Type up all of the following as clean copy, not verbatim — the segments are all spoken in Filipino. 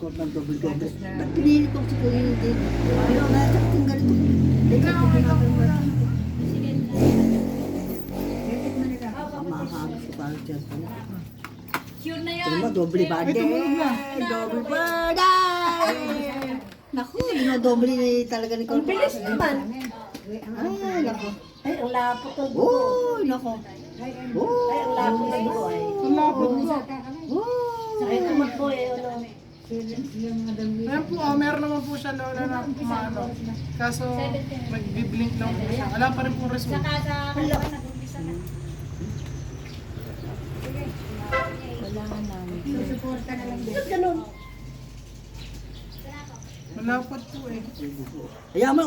ko ng double-double. Ba't pinili ko si Kuya din? Pero nasakit yung ganito. Teka, ako ginagawa. Mahahagos ko parang dyan. Sure na yan. Pero mo, doble body. Double body! Naku, doble talaga ni Corpus. Ang bilis naman. Ay, naku. Ay, ang lapot ng dugo. Uy, naku. Ay, ang lapot ng dugo ay. Ang lapot po. Sakit tumakbo eh, ano. Ayan po, meron naman po siya lola na kumano. Kaso, mag-blink lang po siya. Wala pa rin pong result. Saka sa nag-umpisa na. Susuporta na lang din. Ba't ganun? Malapot po eh. Ayaw mo,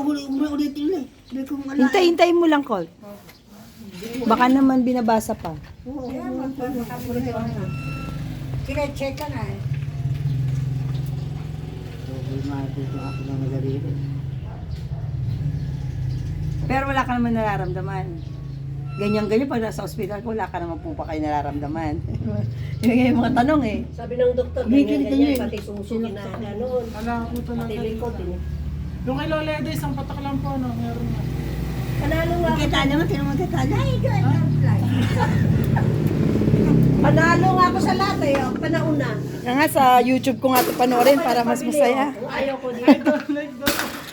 ulit yun eh. Hindi ko malayan. Hintay-hintayin mo lang, Colt. Baka naman binabasa pa. Kine-check ka na eh. Double matuto ako na magalito. Pero wala ka naman nararamdaman. Ganyan-ganyan pag nasa ospital ko, wala ka naman po pa kayo nararamdaman. Yung mga tanong eh. Sabi ng doktor, ganyan-ganyan, pati sumusugin na gano'n. Wala po talaga. Pati likod eh. Yung kay Lola Eda, isang patak lang po, no? Meron na. Panalo nga ako. Kita naman, tinamang kita na. Panalo nga ako sa lahat eh. oh. Panauna. Kaya nga sa YouTube ko nga ito panoorin para mas masaya. Ayaw ko din. Like that.